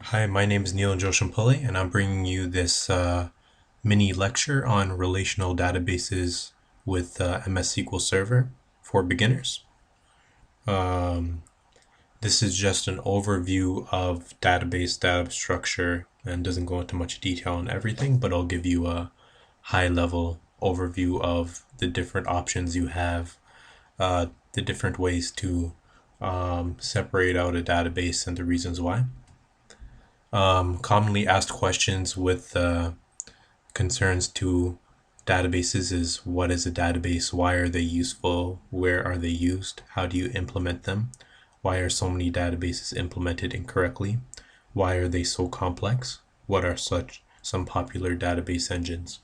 Hi, my name is Neil Joshimpulli, and I'm bringing you this mini lecture on relational databases with MS SQL Server for beginners. This is just an overview of database data structure and doesn't go into much detail on everything, but I'll give you a high-level overview of the different options you have, the different ways to separate out a database and the reasons why. Commonly asked questions with concerns to databases is: what is a database? Why are they useful? Where are they used? How do you implement them? Why are so many databases implemented incorrectly? Why are they so complex? What are some popular database engines?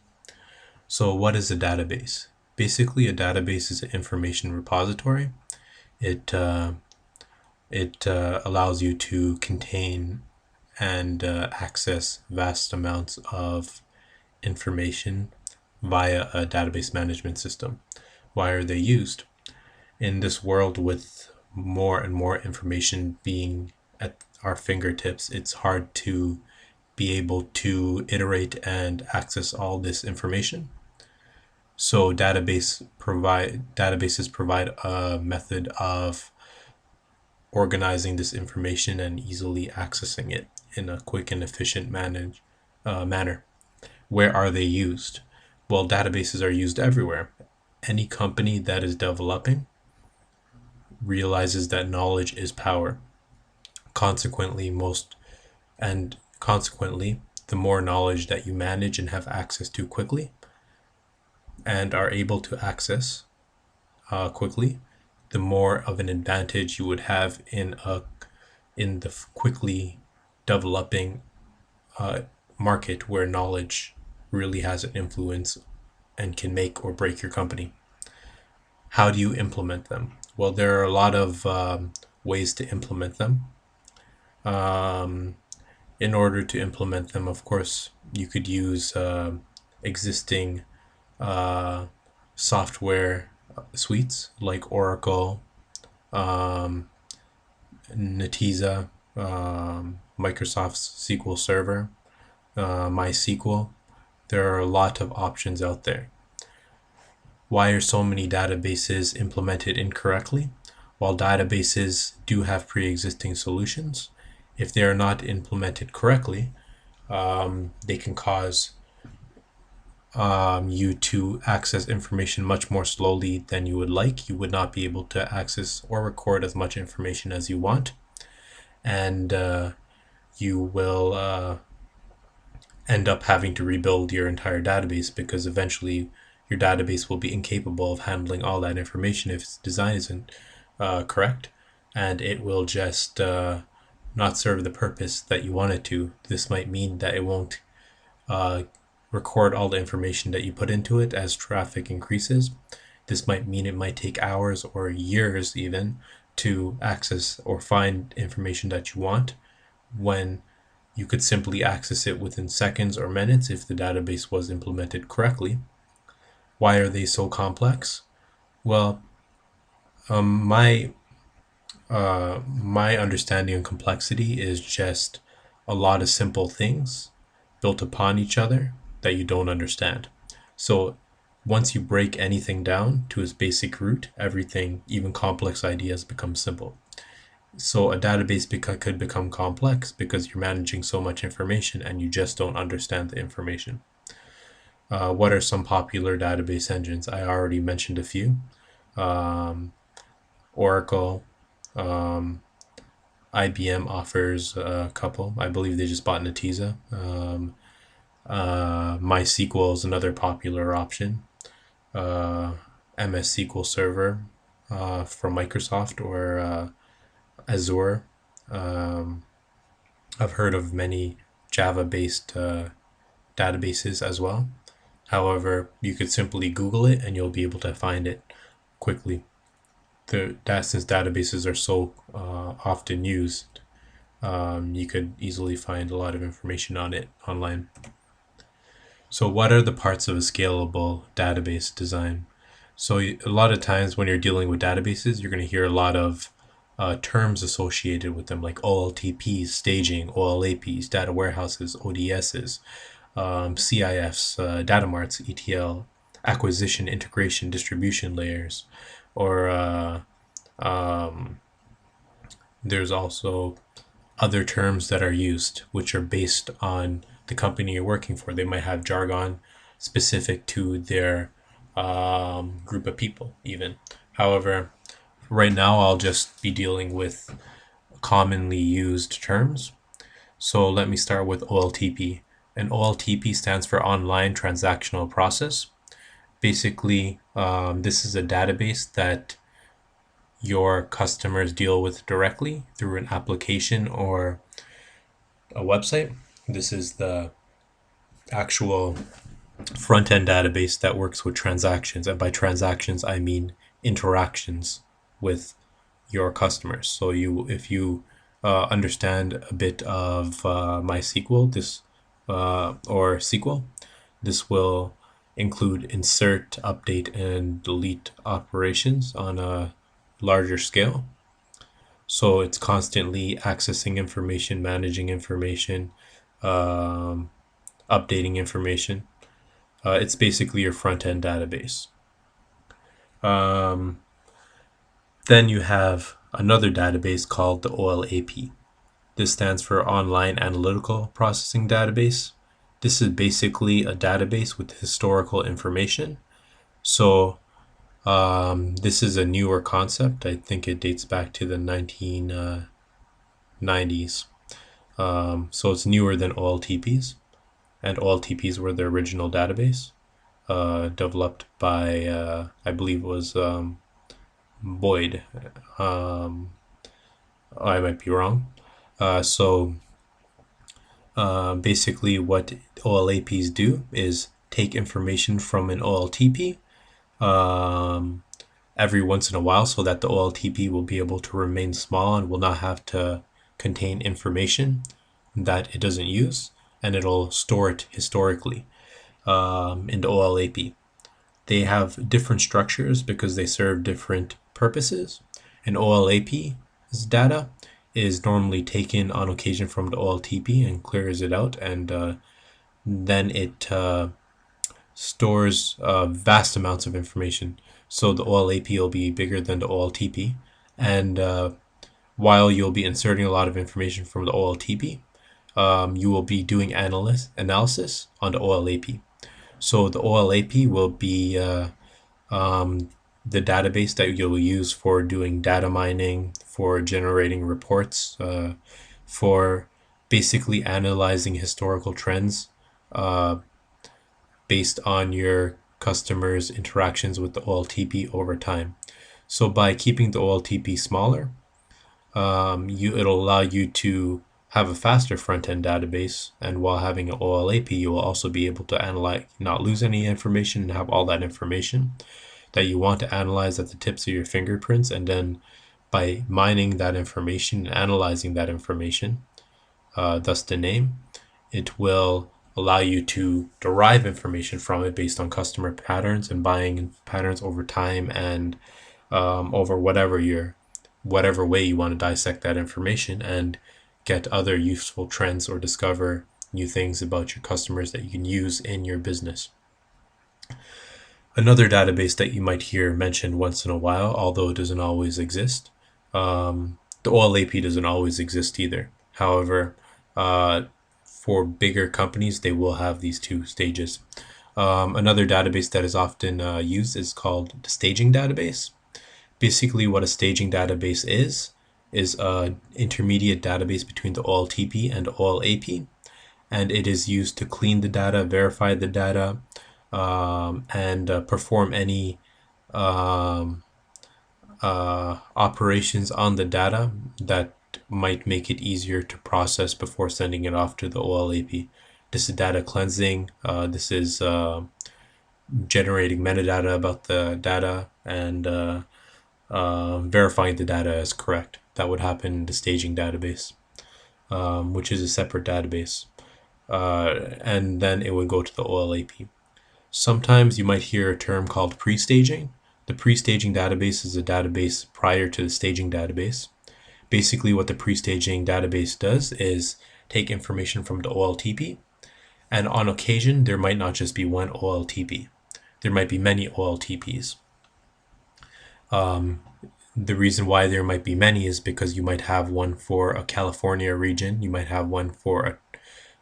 So what is a database? Basically, a database is an information repository. It allows you to contain and access vast amounts of information via a database management system. Why are they used? In this world with more and more information being at our fingertips, it's hard to be able to iterate and access all this information. So databases provide a method of organizing this information and easily accessing it in a quick and efficient manner. Where are they used? Well, databases are used everywhere. Any company that is developing realizes that knowledge is power. Consequently, the more knowledge that you manage and have access to quickly and are able to access quickly, the more of an advantage you would have in the quickly developing market where knowledge really has an influence and can make or break your company. How do you implement them? Well, there are a lot of ways to implement them. In order to implement them, of course, you could use existing software suites like Oracle, Netezza, Microsoft's SQL Server, MySQL. There are a lot of options out there. Why are so many databases implemented incorrectly? While databases do have pre-existing solutions, if they are not implemented correctly, they can cause you to access information much more slowly than you would like. You would not be able to access or record as much information as you want, and you will end up having to rebuild your entire database, because eventually your database will be incapable of handling all that information if its design isn't correct, and it will just not serve the purpose that you want it to. This might mean that it won't record all the information that you put into it as traffic increases. This might mean it might take hours or years even to access or find information that you want, when you could simply access it within seconds or minutes if the database was implemented correctly. Why are they so complex? Well, my understanding of complexity is just a lot of simple things built upon each other that you don't understand. So once you break anything down to its basic root, everything, even complex ideas, become simple. So a database could become complex because you're managing so much information and you just don't understand the information. What are some popular database engines? I already mentioned a few. Oracle, IBM offers a couple. I believe they just bought Netezza. MySQL is another popular option. MS SQL Server from Microsoft, or Azure. I've heard of many Java-based databases as well. However, you could simply Google it and you'll be able to find it quickly. Since databases are so often used, you could easily find a lot of information on it online. So what are the parts of a scalable database design? So a lot of times when you're dealing with databases, you're going to hear a lot of terms associated with them, like OLTPs, staging, OLAPs, data warehouses, ODSs, CIFs, data marts, ETL, acquisition, integration, distribution layers, or there's also other terms that are used, which are based on the company you're working for. They might have jargon specific to their group of people, even. However, right now I'll just be dealing with commonly used terms. So let me start with OLTP. And OLTP stands for Online Transactional Process. Basically, this is a database that your customers deal with directly through an application or a website. This is the actual front end database that works with transactions. And by transactions, I mean interactions with your customers. So if you understand a bit of MySQL, or SQL, this will include insert, update, and delete operations on a larger scale. So it's constantly accessing information, managing information, um, updating information. It's basically your front end database. Um, then you have another database called the OLAP. This stands for Online Analytical Processing Database. This is basically a database with historical information. So this is a newer concept. I think it dates back to the 1990s. So it's newer than OLTPs, and OLTPs were the original database, developed by, I believe it was Boyd. I might be wrong. So basically what OLAPs do is take information from an OLTP every once in a while, so that the OLTP will be able to remain small and will not have to contain information that it doesn't use, and it'll store it historically in the OLAP. They have different structures because they serve different purposes. An OLAP's data is normally taken on occasion from the OLTP and clears it out, and then it stores vast amounts of information. So the OLAP will be bigger than the OLTP, and while you'll be inserting a lot of information from the OLTP, you will be doing analysis on the OLAP. So the OLAP will be the database that you'll use for doing data mining, for generating reports, for basically analyzing historical trends based on your customers' interactions with the OLTP over time. So by keeping the OLTP smaller, it'll allow you to have a faster front-end database, and while having an OLAP, you will also be able to analyze, not lose any information, and have all that information that you want to analyze at the tips of your fingerprints. And then by mining that information and analyzing that information, thus the name, it will allow you to derive information from it based on customer patterns and buying patterns over time, and over whatever way you want to dissect that information, and get other useful trends or discover new things about your customers that you can use in your business. Another database that you might hear mentioned once in a while, although it doesn't always exist, the OLAP doesn't always exist either. However, for bigger companies, they will have these two stages. Another database that is often used is called the staging database. Basically, what a staging database is an intermediate database between the OLTP and OLAP, and it is used to clean the data, verify the data, and perform any operations on the data that might make it easier to process before sending it off to the OLAP. This is data cleansing. This is generating metadata about the data, and verifying the data is correct. That would happen in the staging database, which is a separate database. And then it would go to the OLAP. Sometimes you might hear a term called pre-staging. The pre-staging database is a database prior to the staging database. Basically, what the pre-staging database does is take information from the OLTP, and on occasion, there might not just be one OLTP. There might be many OLTPs. The reason why there might be many is because you might have one for a California region, you might have one for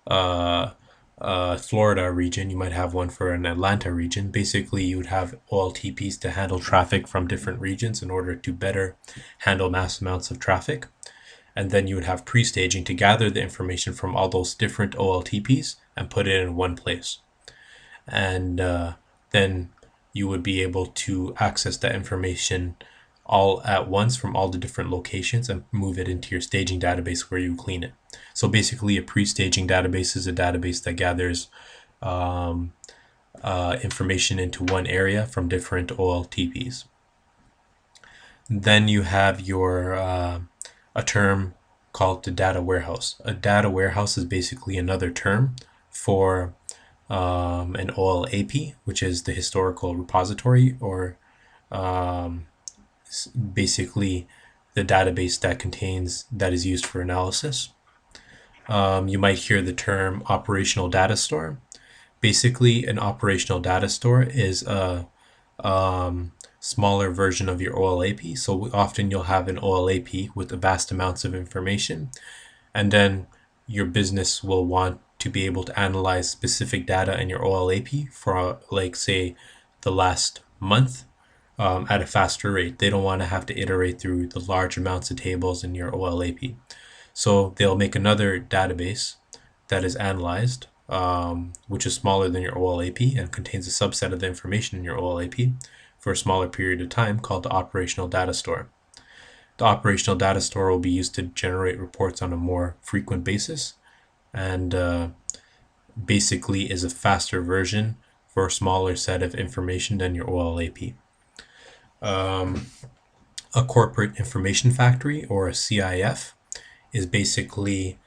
a Florida region, you might have one for an Atlanta region. Basically, you would have OLTPs to handle traffic from different regions in order to better handle mass amounts of traffic. And then you would have pre-staging to gather the information from all those different OLTPs and put it in one place. And then you would be able to access that information all at once from all the different locations and move it into your staging database where you clean it. So basically, a pre-staging database is a database that gathers information into one area from different OLTPs. Then you have your a term called the data warehouse. A data warehouse is basically another term for an OLAP, which is the historical repository, or basically the database that is used for analysis. You might hear the term operational data store. Basically, an operational data store is a smaller version of your OLAP. So often you'll have an OLAP with vast amounts of information, and then your business will want to be able to analyze specific data in your OLAP for, like, say, the last month at a faster rate. They don't want to have to iterate through the large amounts of tables in your OLAP. So they'll make another database that is analyzed, which is smaller than your OLAP and contains a subset of the information in your OLAP for a smaller period of time, called the operational data store. The operational data store will be used to generate reports on a more frequent basis, and basically is a faster version for a smaller set of information than your OLAP. A corporate information factory, or a CIF, is basically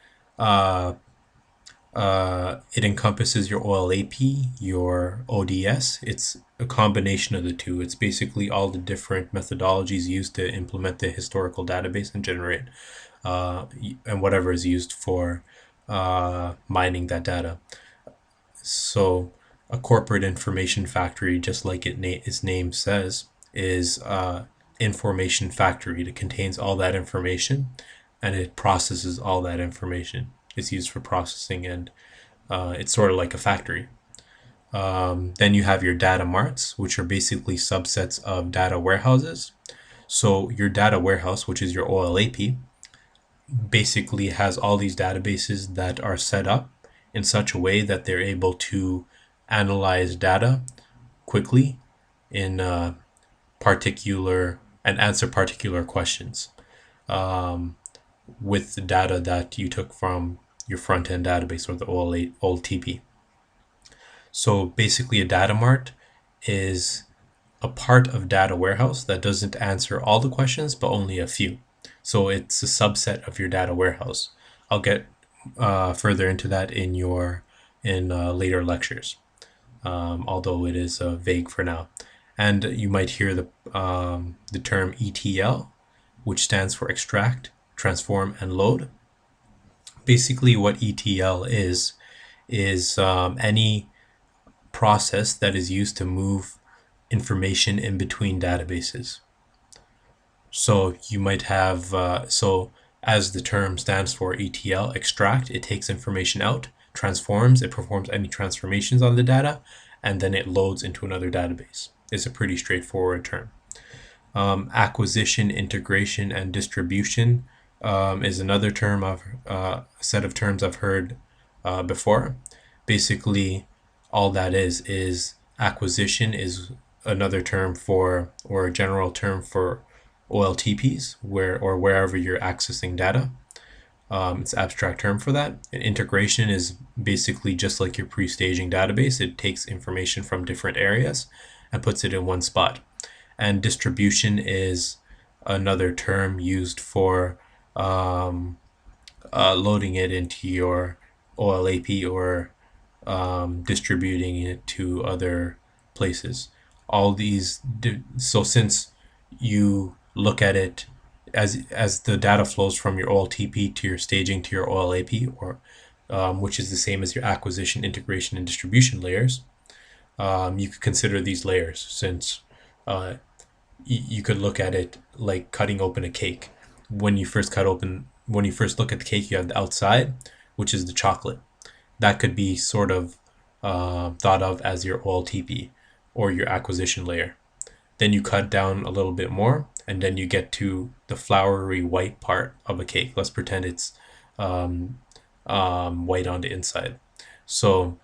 it encompasses your OLAP, your ODS. It's a combination of the two. It's basically all the different methodologies used to implement the historical database and generate and whatever is used for mining that data. So a corporate information factory, just like its name says, is information factory. It contains all that information and it processes all that information. It's used for processing, and it's sort of like a factory. Then you have your data marts, which are basically subsets of data warehouses. So your data warehouse, which is your OLAP, basically has all these databases that are set up in such a way that they're able to analyze data quickly in particular and answer particular questions with the data that you took from your front-end database, or the OLTP. So basically, a data mart is a part of data warehouse that doesn't answer all the questions, but only a few. So it's a subset of your data warehouse. I'll get further into that in later lectures, although it is vague for now. And you might hear the term ETL, which stands for extract, transform, and load. Basically, what ETL is any process that is used to move information in between databases. So you might have, as the term stands for, ETL, extract, it takes information out, transforms, it performs any transformations on the data, and then it loads into another database. It's a pretty straightforward term. Acquisition, integration, and distribution is another term set of terms I've heard before. Basically, all that is acquisition is another term for, or a general term for, OLTPs, wherever you're accessing data. It's an abstract term for that. And integration is basically just like your pre-staging database. It takes information from different areas and puts it in one spot. And distribution is another term used for loading it into your OLAP, or distributing it to other places. all these. So since you look at it as the data flows from your OLTP to your staging to your OLAP, or which is the same as your acquisition, integration, and distribution layers, you could consider these layers, since uh, you could look at it like cutting open a cake. When you first look at the cake, you have the outside, which is the chocolate. That could be sort of thought of as your OLTP or your acquisition layer. Then you cut down a little bit more, and then you get to the floury white part of a cake. Let's pretend it's white on the inside. So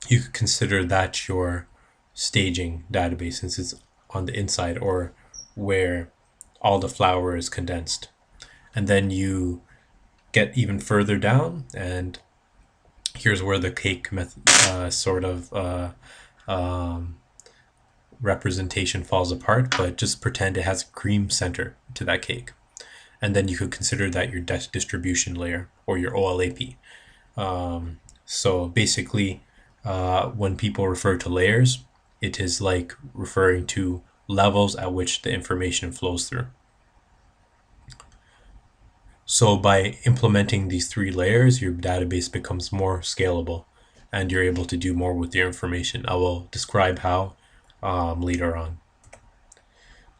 you could consider that your staging database, since it's on the inside, or where all the flour is condensed. And then you get even further down, and here's where the cake method representation falls apart, but just pretend it has a cream center to that cake. And then you could consider that your distribution layer, or your OLAP. So basically, when people refer to layers, it is like referring to levels at which the information flows through. So by implementing these 3 layers, your database becomes more scalable, and you're able to do more with your information. I will describe how later on.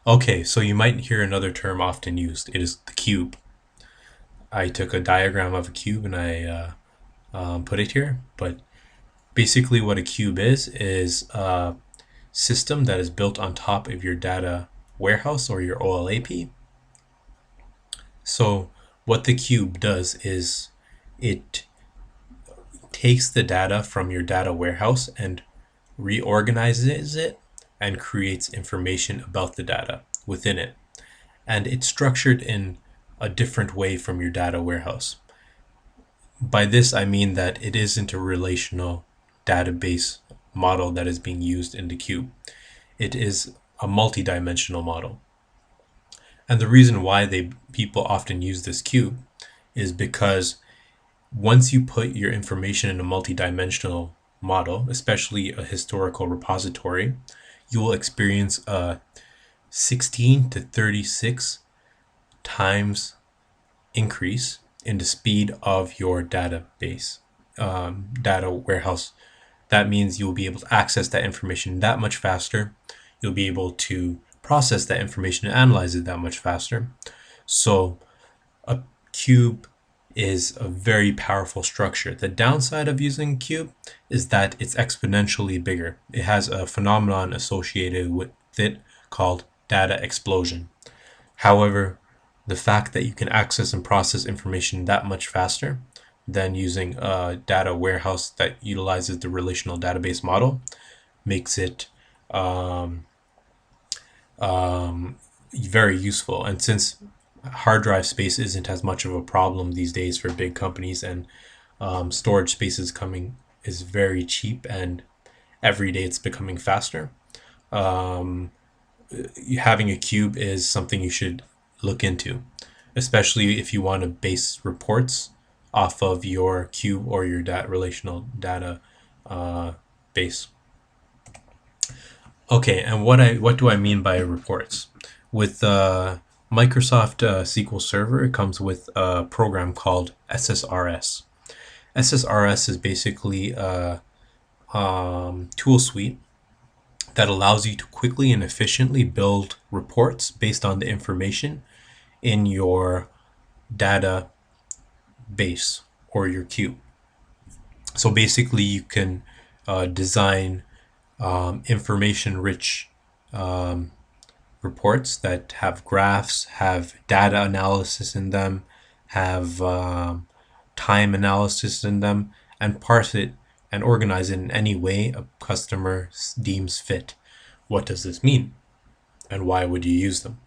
Okay, so you might hear another term often used. It is the cube. I took a diagram of a cube and I put it here, but basically what a cube is a system that is built on top of your data warehouse, or your OLAP. So what the cube does is it takes the data from your data warehouse and reorganizes it and creates information about the data within it. And it's structured in a different way from your data warehouse. By this, I mean that it isn't a relational database model that is being used in the cube. It is a multi-dimensional model. And the reason why people often use this cube is because once you put your information in a multi-dimensional model, especially a historical repository, you will experience a 16 to 36 times increase in the speed of your database, data warehouse. That means you'll be able to access that information that much faster. You'll be able to process that information and analyze it that much faster. So a cube is a very powerful structure. The downside of using cube is that it's exponentially bigger. It has a phenomenon associated with it called data explosion. However, the fact that you can access and process information that much faster than using a data warehouse that utilizes the relational database model makes it very useful. And since hard drive space isn't as much of a problem these days for big companies, and storage space is very cheap, and every day it's becoming faster, having a cube is something you should look into, especially if you want to base reports off of your cube or your relational data base. Okay, and what do I mean by reports? With Microsoft SQL Server, it comes with a program called SSRS. SSRS is basically a tool suite that allows you to quickly and efficiently build reports based on the information in your data base or your cube. So basically you can design information-rich reports that have graphs, have data analysis in them, have time analysis in them, and parse it and organize it in any way a customer deems fit. What does this mean? And why would you use them?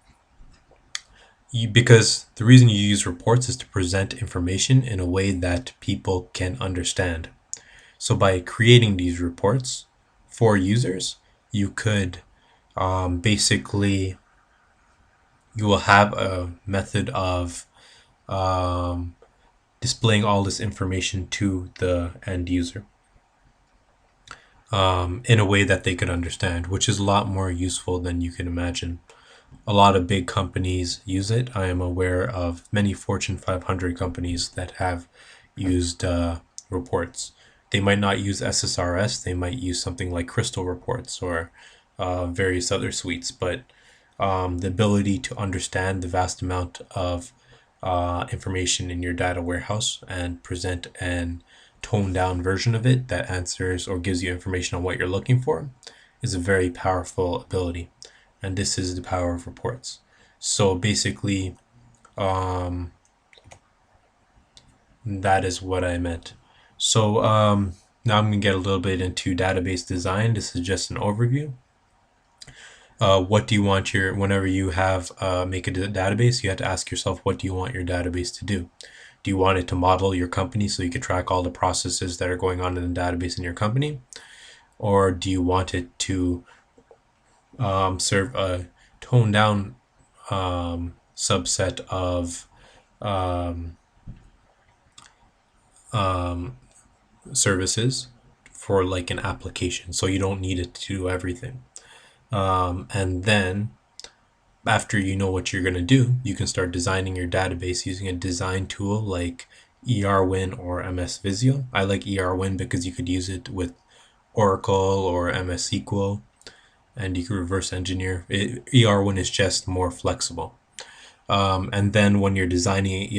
Because the reason you use reports is to present information in a way that people can understand. So by creating these reports for users, you could basically, you will have a method of displaying all this information to the end user. in a way that they could understand, which is a lot more useful than you can imagine. A lot of big companies use it. I am aware of many Fortune 500 companies that have used reports. They might not use SSRS, they might use something like Crystal Reports or various other suites, but the ability to understand the vast amount of information in your data warehouse and present an toned down version of it that answers or gives you information on what you're looking for is a very powerful ability. And this is the power of reports. So basically, that is what I meant. So now I'm going to get a little bit into database design. This is just an overview. What do you want whenever you have make a database, you have to ask yourself, what do you want your database to do? Do you want it to model your company so you can track all the processes that are going on in the database in your company? Or do you want it to serve a toned down subset of services for like an application, so you don't need it to do everything? And then after you know what you're going to do, you can start designing your database using a design tool like ERWin or MS Visio. I like ERWin because you could use it with Oracle or MS SQL, and you can reverse engineer. ERWin is just more flexible. And then when you're designing it,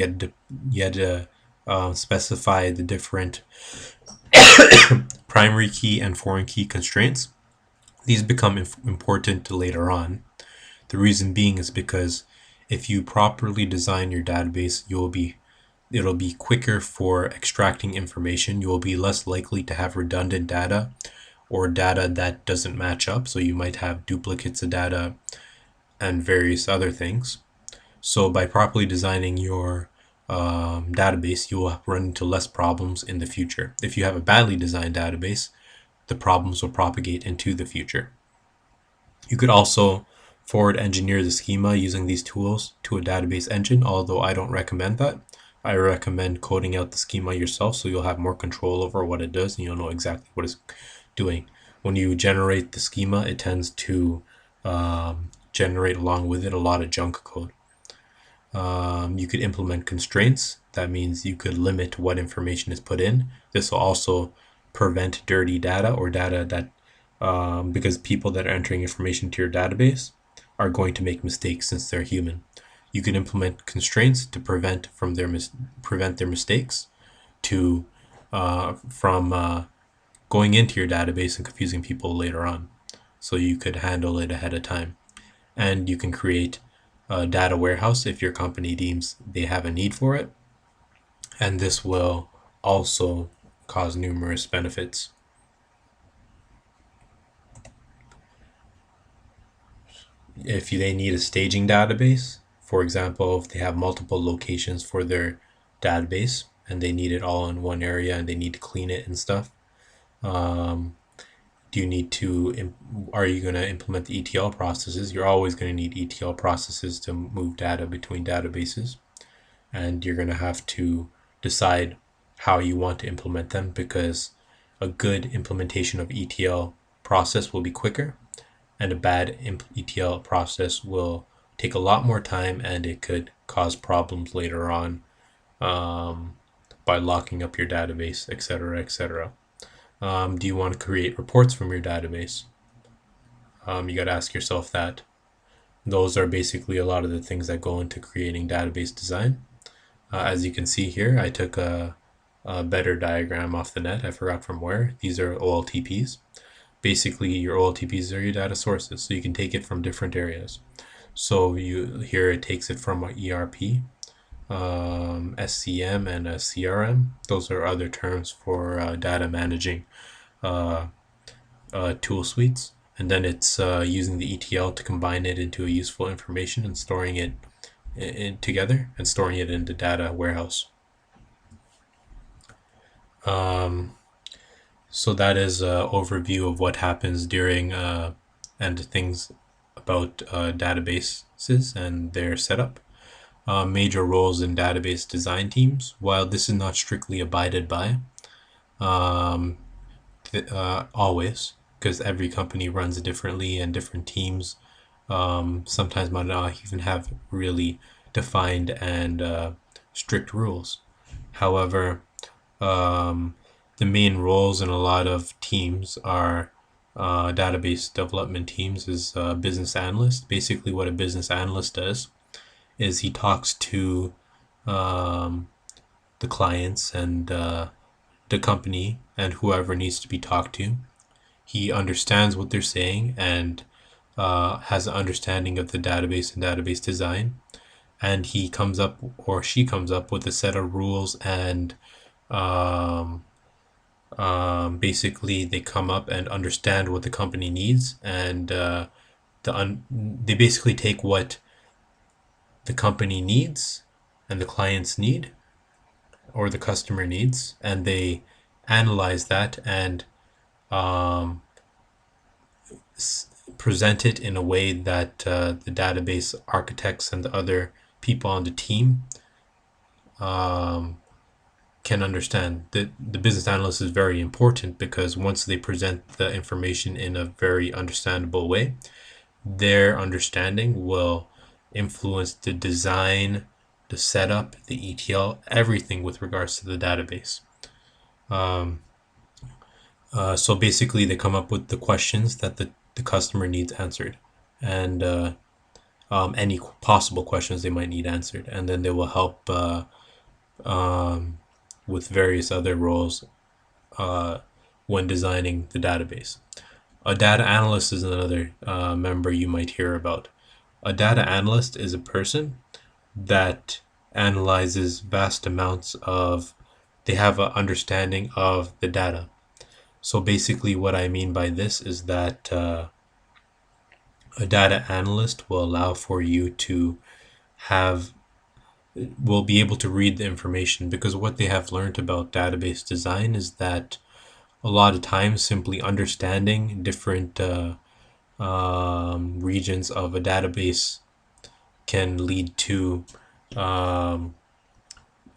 you had to specify the different primary key and foreign key constraints. These become important later on. The reason being is because if you properly design your database, it'll be quicker for extracting information. You will be less likely to have redundant data or data that doesn't match up. So you might have duplicates of data and various other things. So by properly designing your database, you will run into less problems in the future. If you have a badly designed database, the problems will propagate into the future. You could also forward engineer the schema using these tools to a database engine, although I don't recommend that. I recommend coding out the schema yourself so you'll have more control over what it does and you'll know exactly what it's doing. When you generate the schema, it tends to generate along with it a lot of junk code. You could implement constraints. That means you could limit what information is put in. This will also prevent dirty data or data that because people that are entering information to your database are going to make mistakes since they're human. You can implement constraints to prevent their mistakes from going into your database and confusing people later on. So you could handle it ahead of time. And you can create a data warehouse if your company deems they have a need for it. And this will also cause numerous benefits. If they need a staging database, for example, if they have multiple locations for their database and they need it all in one area and they need to clean it and stuff, are you going to implement the ETL processes? You're always going to need ETL processes to move data between databases, and you're going to have to decide how you want to implement them, because a good implementation of ETL process will be quicker, and a bad ETL process will take a lot more time, and it could cause problems later on by locking up your database, etc., etc. Do you want to create reports from your database? You got to ask yourself that. Those are basically a lot of the things that go into creating database design. As you can see here, I took a better diagram off the net. I forgot from where. These are OLTPs. Basically, your OLTPs are your data sources, so you can take it from different areas. So here it takes it from ERP, SCM, and CRM. Those are other terms for data managing tool suites. And then it's using the ETL to combine it into a useful information and storing it together and storing it in the data warehouse. So that is an overview of what happens during and things about databases and their setup. Major roles in database design teams. While this is not strictly abided by, always, because every company runs differently and different teams sometimes might not even have really defined and strict rules. However, the main roles in a lot of teams are database development teams is business analyst. Basically, what a business analyst does is he talks to um, the clients and the company and whoever needs to be talked to. He understands what they're saying and has an understanding of the database and database design. And he comes up or she comes up with a set of rules and um, basically they come up and understand what the company needs and they basically take what the company needs and the clients need or the customer needs and they analyze that and um, present it in a way that the database architects and the other people on the team um, can understand. The business analyst is very important because once they present the information in a very understandable way, their understanding will influence the design, the setup, the ETL, everything with regards to the database. So basically, they come up with the questions that the customer needs answered, and any possible questions they might need answered, and then they will help with various other roles when designing the database. A data analyst is another member you might hear about. A data analyst is a person that analyzes vast amounts of, they have an understanding of the data. So basically what I mean by this is that a data analyst will allow for you to have, will be able to read the information, because what they have learned about database design is that a lot of times simply understanding different regions of a database can lead to um,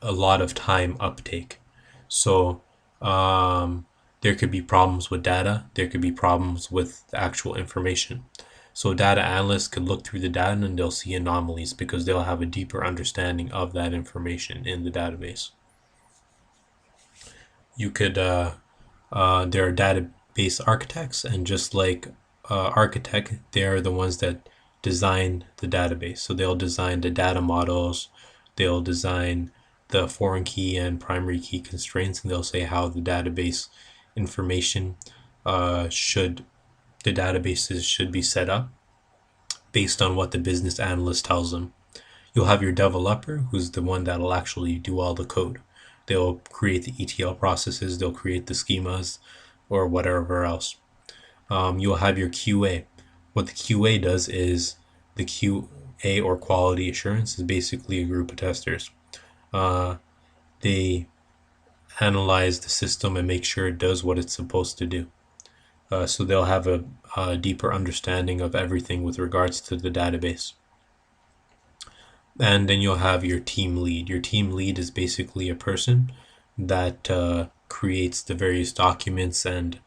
a lot of time uptake. So there could be problems with data, there could be problems with the actual information. So data analysts could look through the data and they'll see anomalies because they'll have a deeper understanding of that information in the database. You could there are database architects, and just like architect, they're the ones that design the database. So they'll design the data models, they'll design the foreign key and primary key constraints, and they'll say how the database information the databases should be set up based on what the business analyst tells them. You'll have your developer, who's the one that'll actually do all the code. They'll create the ETL processes, they'll create the schemas, or whatever else. You'll have your QA. What the QA does is, the QA or quality assurance is basically a group of testers. They analyze the system and make sure it does what it's supposed to do. So they'll have a deeper understanding of everything with regards to the database. And then you'll have your team lead. Your team lead is basically a person that creates the various documents and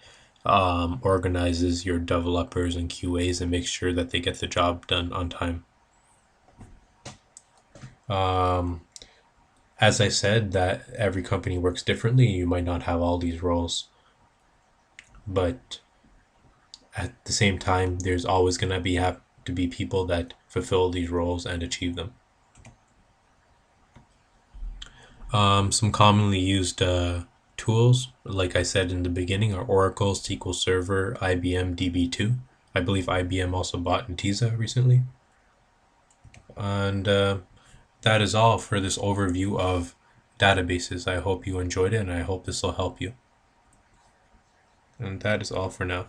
organizes your developers and QAs and makes sure that they get the job done on time. As I said, that every company works differently. You might not have all these roles, but at the same time, there's always going to have to be people that fulfill these roles and achieve them. Some commonly used tools, like I said in the beginning, are Oracle, SQL Server, IBM DB2. I believe IBM also bought Intesa recently. And that is all for this overview of databases. I hope you enjoyed it, and I hope this will help you. And that is all for now.